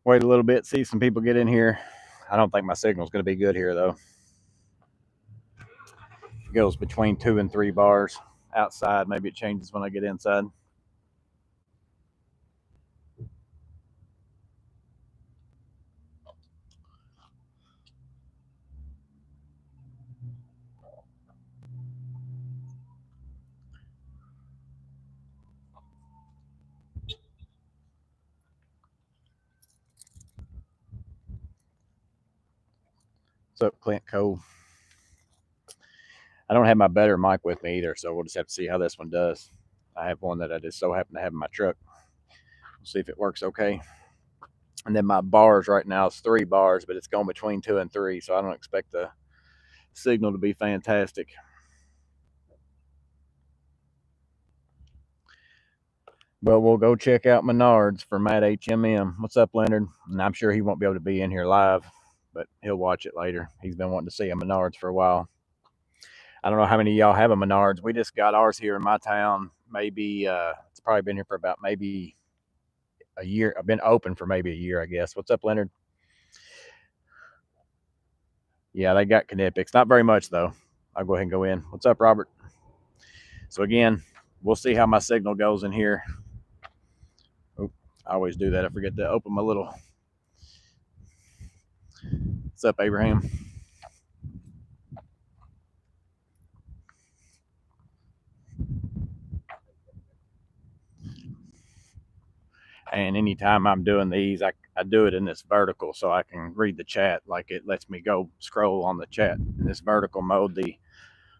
Wait a little bit, see some people get in here. I don't think my signal's going to be good here, though. It goes between 2 and 3 bars outside. Maybe it changes when I get inside. What's up, Clint Cole? I don't have my better mic with me either, so we'll just have to see how this one does. I have one that I just so happen to have in my truck. We'll see if it works okay. And then my bars right now is 3 bars, but it's going between 2 and 3, so I don't expect the signal to be fantastic. But we'll go check out Menards for Matt HMM. What's up, Leonard? And I'm sure he won't be able to be in here live, but he'll watch it later. He's been wanting to see a Menards for a while. I don't know how many of y'all have a Menards. We just got ours here in my town. Maybe it's probably been here for about maybe a year. I've been open for maybe a year, I guess. What's up, Leonard? Yeah, they got Knipex. Not very much, though. I'll go ahead and go in. What's up, Robert? So, again, we'll see how my signal goes in here. Oop, I always do that. I forget to open my little. What's up, Abraham? And anytime I'm doing these, I do it in this vertical so I can read the chat. Like it lets me go scroll on the chat in this vertical mode. The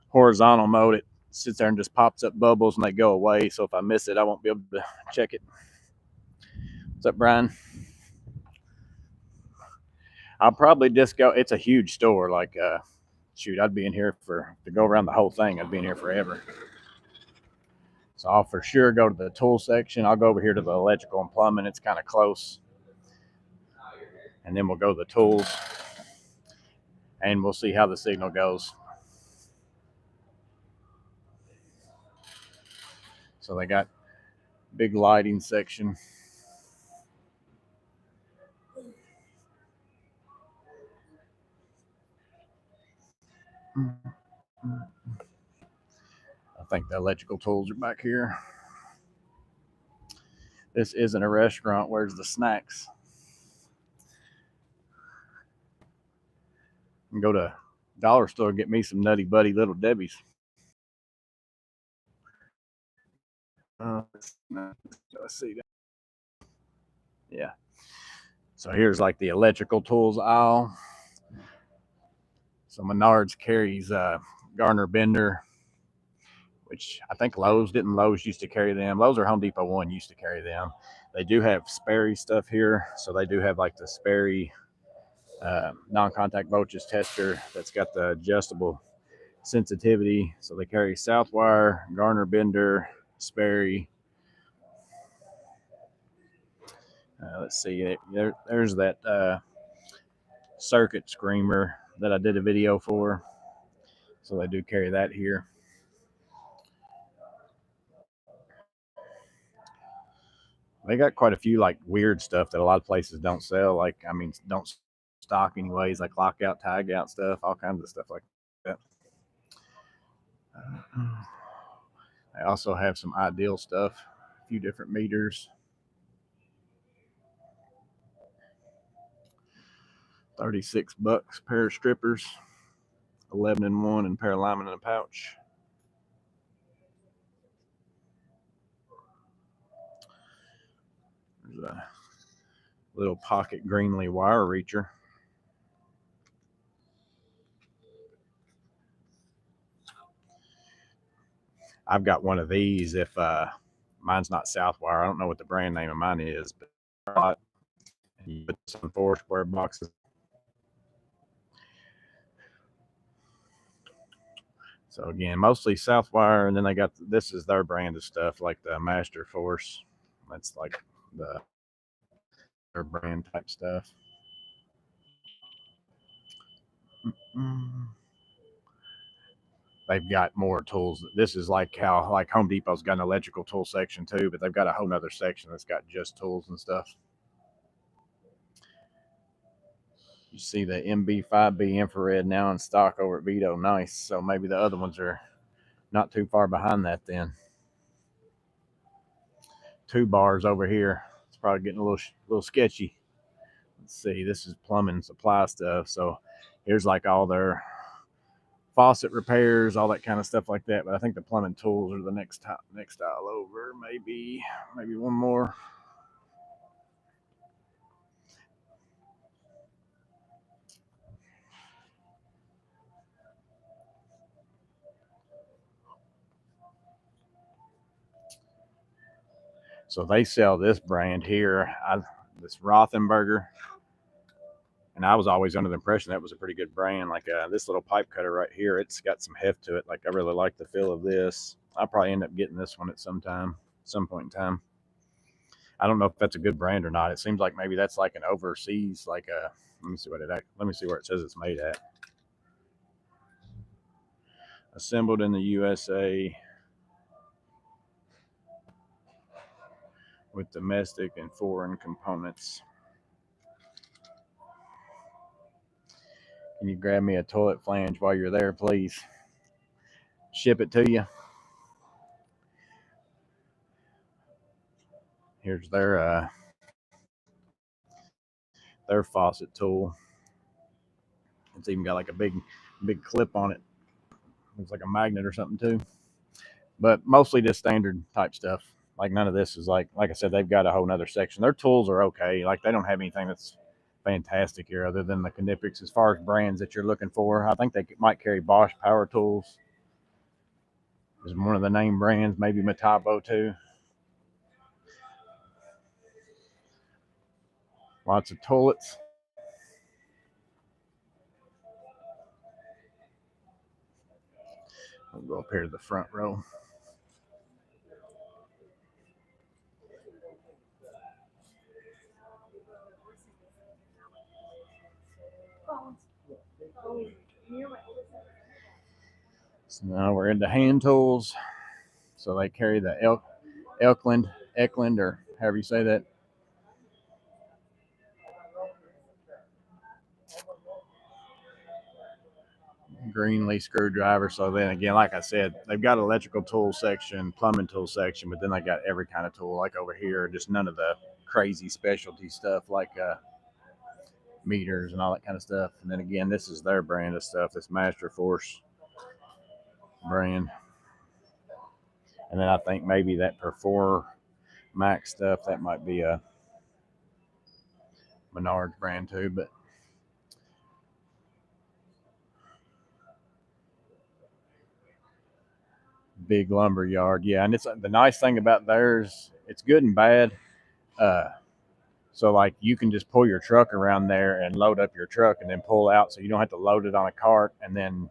horizontal mode, it sits there and just pops up bubbles and they go away. So if I miss it, I won't be able to check it. What's up, Brian? I'll probably just go. It's a huge store. Like, shoot, I'd be in here to go around the whole thing. I'd be in here forever. So I'll for sure go to the tool section. I'll go over here to the electrical and plumbing. It's kind of close. And then we'll go to the tools. And we'll see how the signal goes. So they got big lighting section. I think the electrical tools are back here. This isn't a restaurant. Where's the snacks? And go to dollar store and get me some Nutty Buddy Little Debbie's. Let's see that. Yeah. So here's like the electrical tools aisle. So Menards carries Garner Bender, which I think Lowe's used to carry them. Lowe's or Home Depot one used to carry them. They do have Sperry stuff here. So they do have like the Sperry non-contact voltage tester that's got the adjustable sensitivity. So they carry Southwire, Garner Bender, Sperry. Let's see, there's that circuit screamer that I did a video for. So they do carry that here. They got quite a few like weird stuff that a lot of places don't sell. Like, I mean, don't stock anyways, like lockout, tag out stuff, all kinds of stuff like that. I also have some Ideal stuff, a few different meters. 36 bucks pair of strippers, 11 in one, and pair of linemen in a pouch. There's a little pocket Greenlee wire reacher. I've got one of these if mine's not Southwire. I don't know what the brand name of mine is, but you put some 4 square boxes. So again, mostly Southwire, and then they got this is their brand of stuff like the Master Force. That's like their brand type stuff. They've got more tools. This is like how like Home Depot's got an electrical tool section too, but they've got a whole nother section that's got just tools and stuff. You see the MB5B infrared now in stock over at Vito. Nice. So maybe the other ones are not too far behind that then. 2 bars over here. It's probably getting a little sketchy. Let's see. This is plumbing supply stuff. So here's like all their faucet repairs, all that kind of stuff like that. But I think the plumbing tools are the next aisle over. Maybe one more. So they sell this brand here, this Rothenberger, and I was always under the impression that was a pretty good brand. Like this little pipe cutter right here, it's got some heft to it. Like I really like the feel of this. I'll probably end up getting this one at some point in time. I don't know if that's a good brand or not. It seems like maybe that's like an overseas, like a. Let me see let me see where it says it's made at. Assembled in the USA with domestic and foreign components. Can you grab me a toilet flange while you're there, please? Ship it to you. Here's their faucet tool. It's even got like a big clip on it. Looks like a magnet or something too. But mostly just standard type stuff. Like none of this is like I said, they've got a whole nother section. Their tools are okay. Like they don't have anything that's fantastic here other than the Knipex. As far as brands that you're looking for, I think they might carry Bosch power tools is one of the name brands, maybe Metabo too. Lots of toilets. We'll go up here to the front row. So now we're into hand tools. So they carry the Eklund, or however you say that. Greenlee screwdriver. So then again, like I said, they've got electrical tool section, plumbing tool section, but then they got every kind of tool. Like over here, just none of the crazy specialty stuff like meters and all that kind of stuff. And then again, this is their brand of stuff. This Master Force brand. And then I think maybe that Perfor Max stuff, that might be a Menards brand too, but big lumber yard. Yeah, and it's the nice thing about theirs, it's good and bad. So like you can just pull your truck around there and load up your truck and then pull out, so you don't have to load it on a cart and then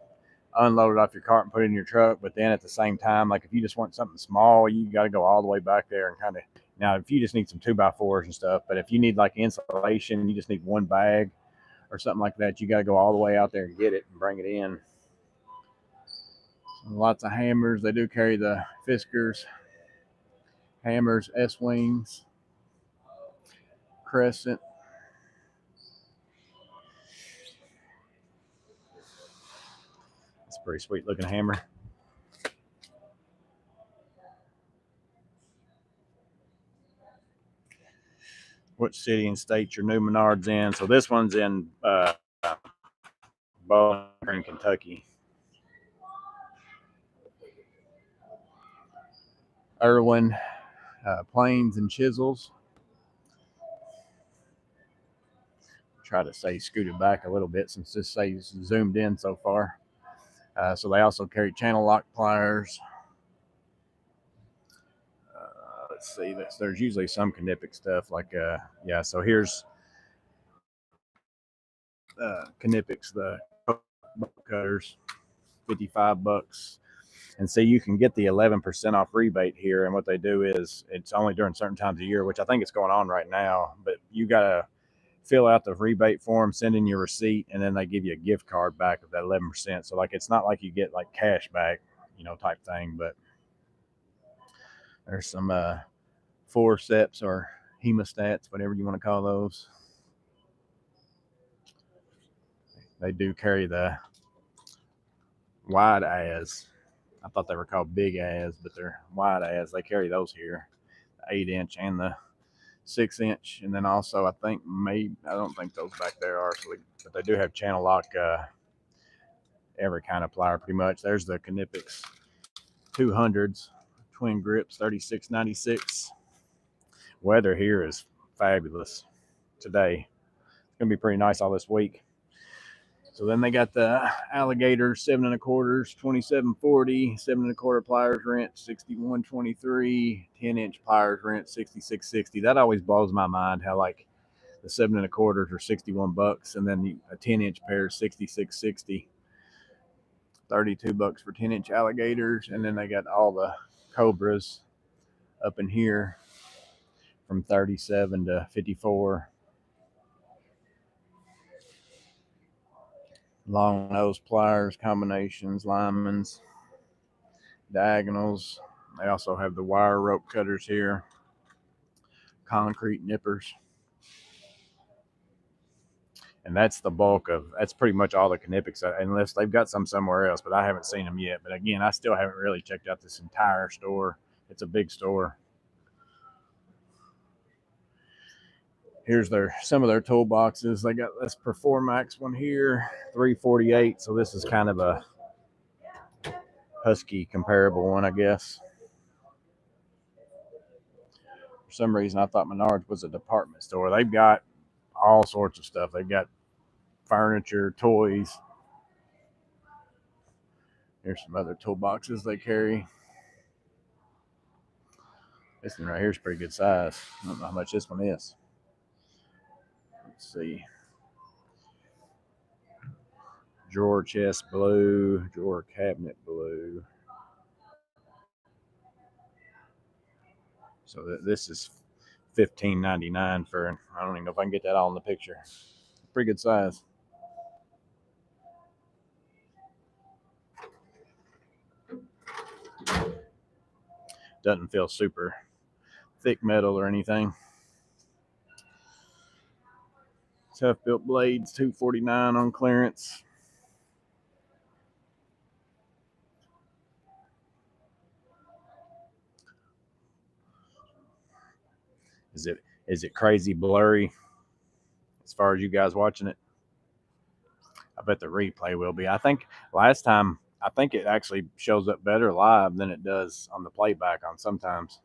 unload it off your cart and put it in your truck. But then at the same time, like if you just want something small, you got to go all the way back there and kind of. Now, if you just need some 2x4s and stuff, but if you need like insulation, you just need one bag or something like that, you got to go all the way out there and get it and bring it in. So lots of hammers. They do carry the Fiskars, hammers, S-wings, Crescent. It's a pretty sweet looking hammer. Which city and state your new Menards in? So this one's in Bowling Green, Kentucky. Irwin planes and chisels. Try to say scooted back a little bit since this says zoomed in so far. So they also carry channel lock pliers. Let's see, there's usually some Knipex stuff like yeah. So here's Knipex, the cutters, $55. And see, you can get the 11% off rebate here. And what they do is it's only during certain times of year, which I think it's going on right now. But you got to fill out the rebate form, send in your receipt, and then they give you a gift card back of that 11%. So like it's not like you get like cash back, type thing. But there's some forceps or hemostats, whatever you want to call those. They do carry the wide as. I thought they were called big as, but they're wide as. They carry those here, the 8-inch and the 6-inch, and then also I think maybe I don't think those back there are. So, but they do have channel lock every kind of plier pretty much. There's the Knipex 200s, twin grips, 36.96. Weather here is fabulous today. It's gonna be pretty nice all this week. So then they got the alligators, 7 1/4s, 27.40, 7 1/4 pliers rent 61.23, 10-inch pliers rent 66.60. That always blows my mind how like the 7 1/4s are $61, and then a 10-inch pair is 66.60. $32 for 10-inch alligators, and then they got all the cobras up in here from 37 to 54. Long nose pliers, combinations, linemen's, diagonals. They also have the wire rope cutters here, concrete nippers. And that's the bulk of, that's pretty much all the Knipex, unless they've got some somewhere else, but I haven't seen them yet. But again, I still haven't really checked out this entire store. It's a big store. Here's some of their toolboxes. They got this Performax one here, 348. So this is kind of a Husky comparable one, I guess. For some reason, I thought Menards was a department store. They've got all sorts of stuff. They've got furniture, toys. Here's some other toolboxes they carry. This one right here is pretty good size. I don't know how much this one is. Let's see. Drawer chest blue, drawer cabinet blue. So this is $15.99 for, I don't even know if I can get that all in the picture. Pretty good size. Doesn't feel super thick metal or anything. Tough built blades, $2.49 on clearance. Is it crazy blurry as far as you guys watching it? I bet the replay will be. I think last time, I think it actually shows up better live than it does on the playback on sometimes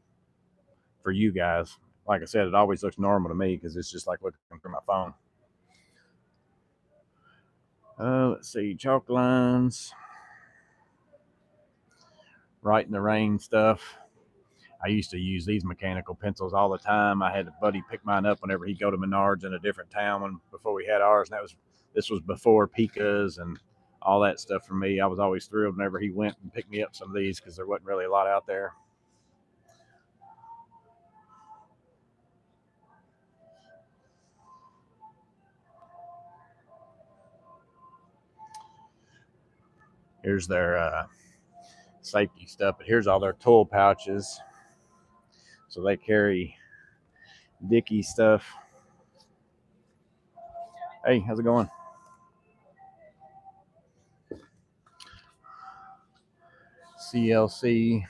for you guys. Like I said, it always looks normal to me because it's just like looking through my phone. Let's see, chalk lines, Right in the Rain stuff. I used to use these mechanical pencils all the time. I had a buddy pick mine up whenever he'd go to Menards in a different town before we had ours, and this was before Pikas and all that stuff for me. I was always thrilled whenever he went and picked me up some of these because there wasn't really a lot out there. Here's their safety stuff, but here's all their tool pouches. So they carry Dicky stuff. Hey, how's it going? CLC.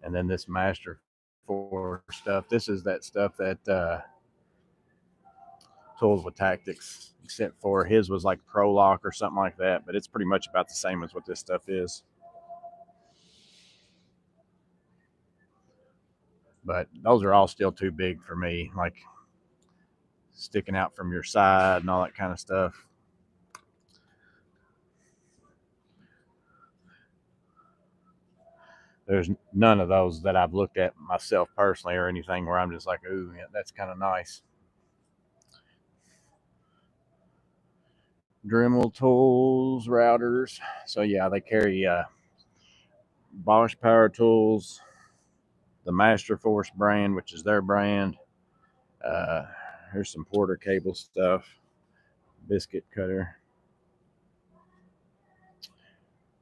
And then this Master 4 stuff. This is that stuff that Tools with Tactics, except for his was like Pro Lock or something like that, but it's pretty much about the same as what this stuff is. But those are all still too big for me, like sticking out from your side and all that kind of stuff. There's none of those that I've looked at myself personally or anything where I'm just like, ooh, yeah, that's kind of nice. Dremel tools, routers. So yeah, they carry Bosch power tools, the Master Force brand, which is their brand. Here's some Porter cable stuff, biscuit cutter.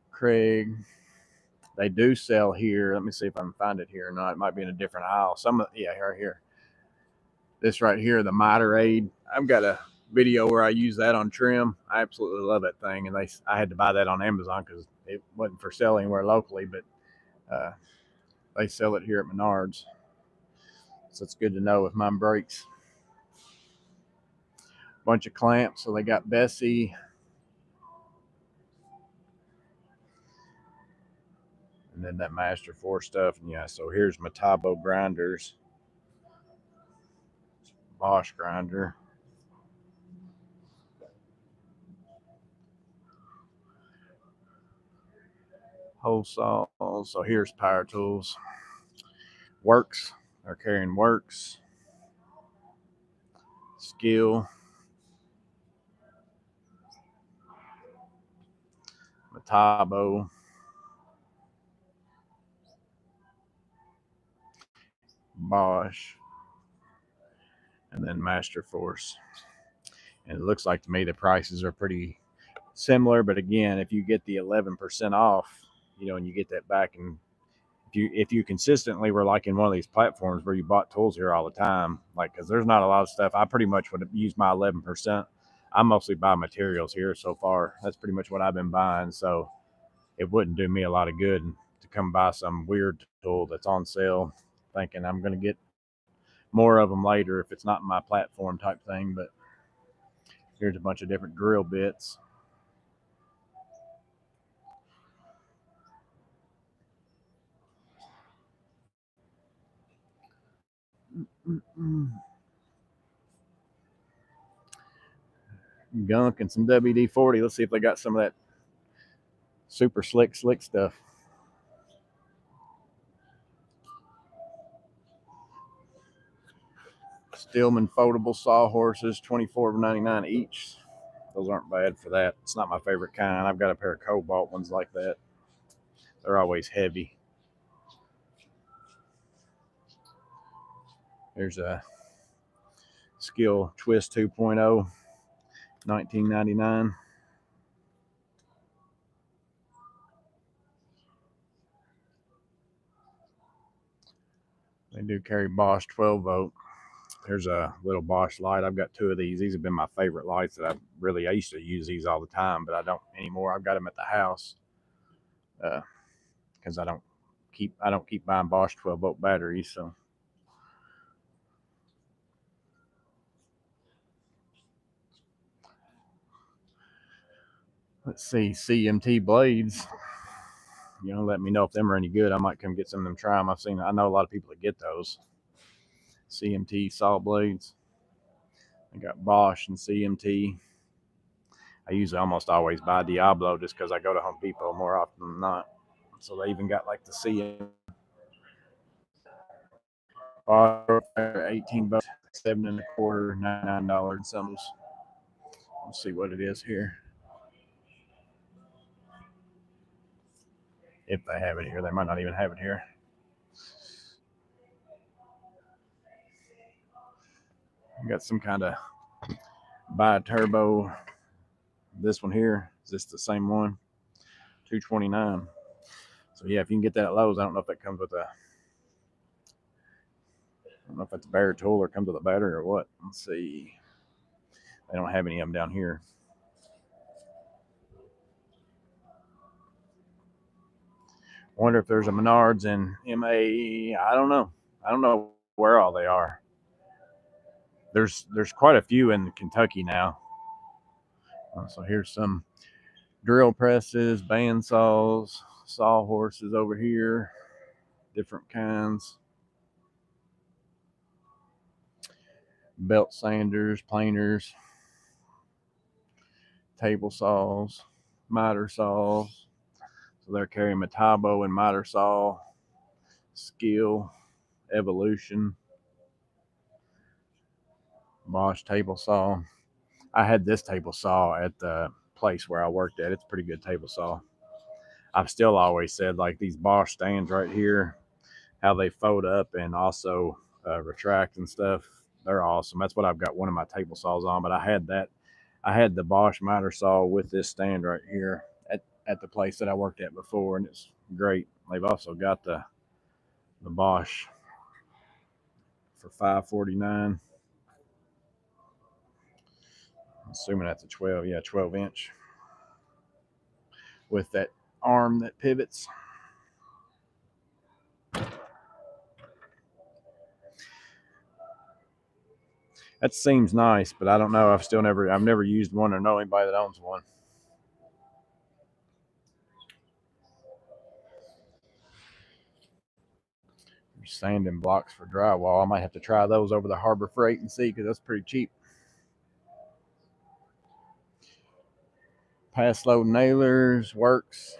Craig. They do sell here. Let me see if I can find it here or not. It might be in a different aisle. Yeah, right here. This right here, the Miter Aid. I've got a video where I use that on trim. I absolutely love that thing, and I had to buy that on Amazon because it wasn't for sale anywhere locally, but uh, they sell it here at Menards, so it's good to know if mine breaks. Bunch of clamps, so they got Bessie, and then that Master 4 stuff. And yeah, so here's my Tabo grinders, Bosch grinder, hole saws. So here's power tools, Works. They're carrying Works, Skill, Metabo, Bosch, and then Master Force. And it looks like to me the prices are pretty similar, but again, if you get the 11% off, and you get that back, and if you consistently were like in one of these platforms where you bought tools here all the time, like because there's not a lot of stuff, I pretty much would use my 11%. I mostly buy materials here so far. That's pretty much what I've been buying, so it wouldn't do me a lot of good to come buy some weird tool that's on sale, thinking I'm going to get more of them later if it's not my platform type thing. But here's a bunch of different drill bits. Gunk and some WD-40. Let's see if they got some of that super slick stuff. Stillman foldable sawhorses, $24.99 each. Those aren't bad for that. It's not my favorite kind. I've got a pair of Cobalt ones like that. They're always heavy. There's a Skill Twist 2.0, $19.99. They do carry Bosch 12 volt. Here's a little Bosch light. I've got two of these. These have been my favorite lights that I used to use these all the time, but I don't anymore. I've got them at the house because I don't keep buying Bosch 12 volt batteries. So let's see, CMT blades. Let me know if them are any good. I might come get some of them, try them. I know a lot of people that get those CMT saw blades. I got Bosch and CMT. I usually almost always buy Diablo just because I go to Home Depot more often than not. So they even got like the CM 18 bucks, 7.25, $99 and some. Let's see what it is here. If they have it here, they might not even have it here. I got some kind of bi-turbo. This one here, is this the same one? $229. So yeah, if you can get that at Lowe's, I don't know if that comes with I don't know if that's a bare tool or comes with a battery or what. Let's see. They don't have any of them down here. Wonder if there's a Menards in MA. I don't know. I don't know where all they are. There's quite a few in Kentucky now. So here's some drill presses, band saws, saw horses over here, different kinds. Belt sanders, planers, table saws, miter saws. So they're carrying Metabo and miter saw, Skill, Evolution, Bosch table saw. I had this table saw at the place where I worked at. It's a pretty good table saw. I've still always said like these Bosch stands right here, how they fold up and also retract and stuff. They're awesome. That's what I've got one of my table saws on. But I had that. I had the Bosch miter saw with this stand right here at the place that I worked at before, and it's great. They've also got the Bosch for $549. Assuming that's a 12, yeah, 12 inch with that arm that pivots. That seems nice, but I don't know. I've never used one or know anybody that owns one. Sanding blocks for drywall. I might have to try those over the Harbor Freight and see, because that's pretty cheap. Pass load nailers, Works,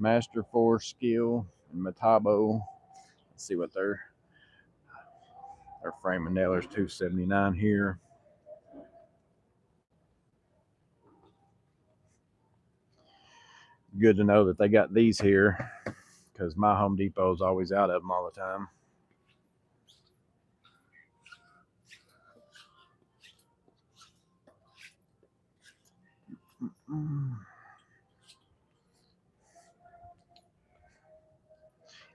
Master Force Skill, and Metabo. Let's see what their frame and nailers, $279 here. Good to know that they got these here, because my Home Depot is always out of them all the time.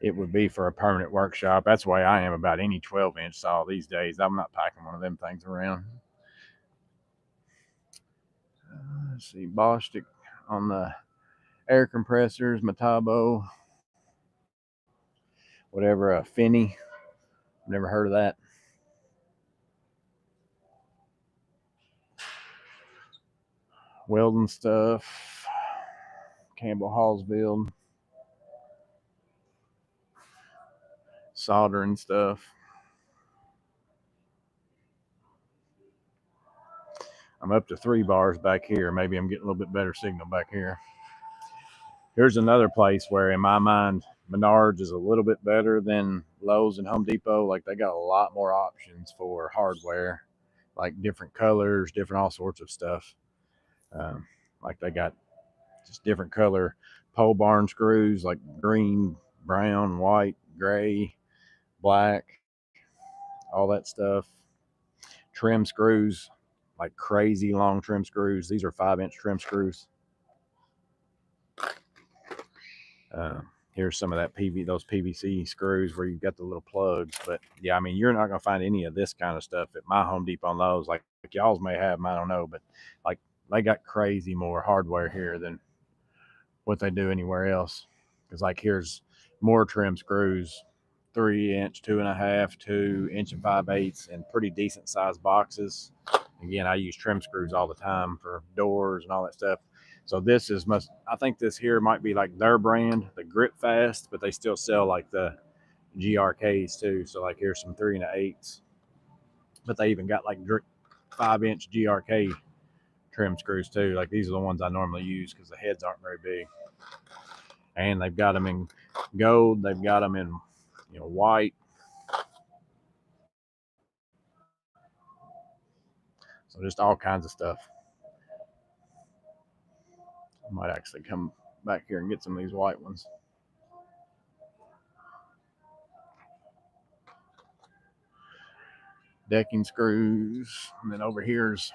It would be for a permanent workshop. That's why I am about any 12-inch saw these days. I'm not packing one of them things around. Let's see, Bostic on the air compressors, Metabo, whatever, Finney. Never heard of that. Welding stuff, Campbell Hallsville, soldering stuff. I'm up to 3 bars back here. Maybe I'm getting a little bit better signal back here. Here's another place where, in my mind, Menards is a little bit better than Lowe's and Home Depot. Like, they got a lot more options for hardware, like different colors, different all sorts of stuff. Like, they got just different color pole barn screws, like green, brown, white, gray, black, all that stuff. Trim screws, like crazy long trim screws. These are 5-inch trim screws. Here's some of that those PVC screws where you've got the little plugs. But yeah, I mean, you're not gonna find any of this kind of stuff at my Home Depot and Lowe's. Like y'all's may have them, I don't know, but like they got crazy more hardware here than what they do anywhere else. Because like here's more trim screws, 3-inch, 2.5, 2-inch and 5/8, and pretty decent sized boxes. Again, I use trim screws all the time for doors and all that stuff. So this is I think this here might be like their brand, the Grip Fast, but they still sell like the GRKs too. So like here's some 3 1/8s, but they even got like 5-inch GRK trim screws too. Like these are the ones I normally use because the heads aren't very big. And they've got them in gold. They've got them in, white. So just all kinds of stuff. I might actually come back here and get some of these white ones. Decking screws. And then over here's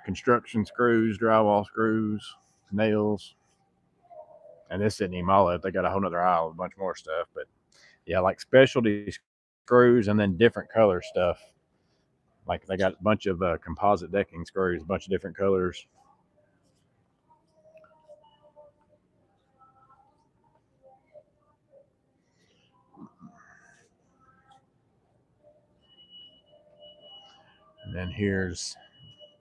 construction screws, drywall screws, nails. And this isn't even all of it. They got a whole nother aisle with a bunch more stuff. But yeah, like specialty screws and then different color stuff. Like they got a bunch of composite decking screws, a bunch of different colors. And then here's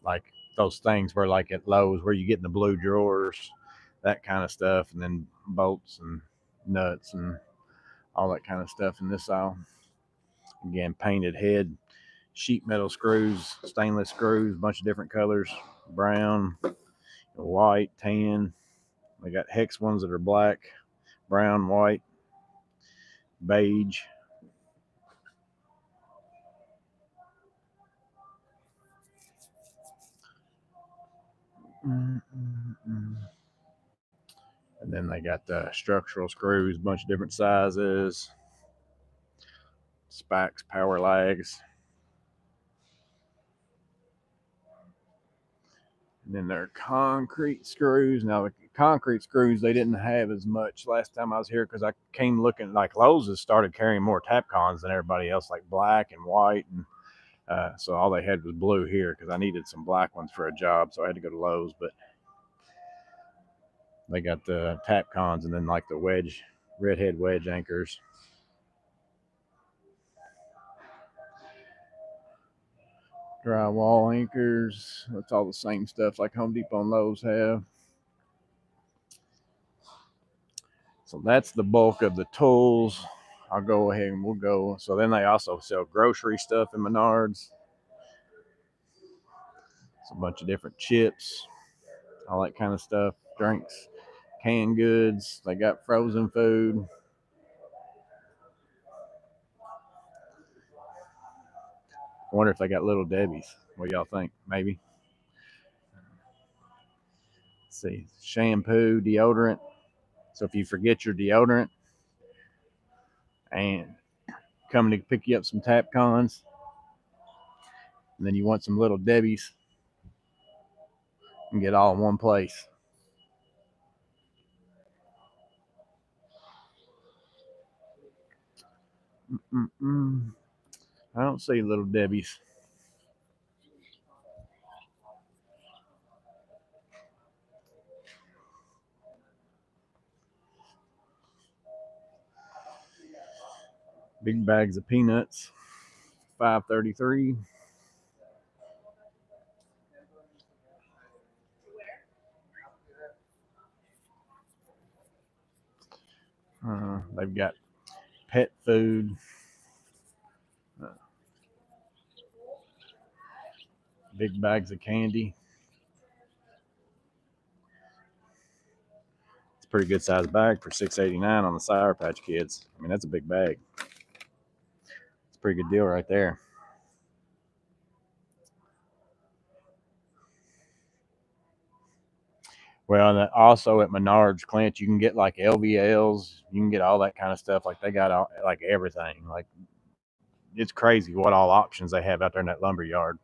like those things where like at Lowe's where you get in the blue drawers, that kind of stuff, and then bolts and nuts and all that kind of stuff in this aisle. Again, painted head, sheet metal screws, stainless screws, a bunch of different colors, brown, white, tan. They got hex ones that are black, brown, white, beige. And then they got the structural screws, a bunch of different sizes, spikes, power lags. And then their concrete screws. Now, the concrete screws, they didn't have as much last time I was here because I came looking. Like Lowe's has started carrying more Tapcons than everybody else, like black and white. And So all they had was blue here because I needed some black ones for a job, so I had to go to Lowe's. But they got the tap cons and then like the wedge, redhead wedge anchors. Drywall anchors. That's all the same stuff like Home Depot and Lowe's have. So that's the bulk of the tools. I'll go ahead and we'll go. So then they also sell grocery stuff in Menards. It's a bunch of different chips, all that kind of stuff. Drinks, canned goods. They got frozen food. I wonder if they got Little Debbie's. What y'all think? Maybe. Let's see. Shampoo, deodorant. So if you forget your deodorant and coming to pick you up some tap cons, and then you want some Little Debbie's, and get all in one place. I don't see Little Debbie's. Big bags of peanuts, $5.33. They've got pet food, big bags of candy. It's a pretty good sized bag for $6.89 on the Sour Patch Kids. I mean, that's a big bag. It's a pretty good deal right there. Well, and also at Menards, Clint, you can get like LVLs. You can get all that kind of stuff. Like they got all, like everything. Like it's crazy what all options they have out there in that lumber yard.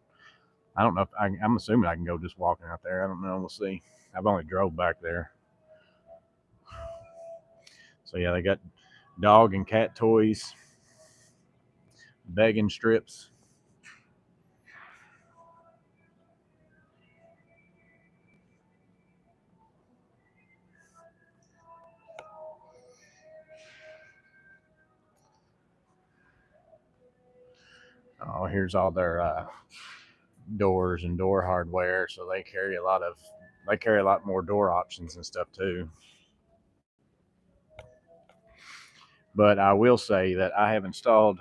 I don't know if I'm assuming I can go just walking out there. I don't know. We'll see. I've only drove back there. So yeah, they got dog and cat toys, begging strips. Oh, here's all their doors and door hardware. So they carry a lot more door options and stuff too. But I will say that I have installed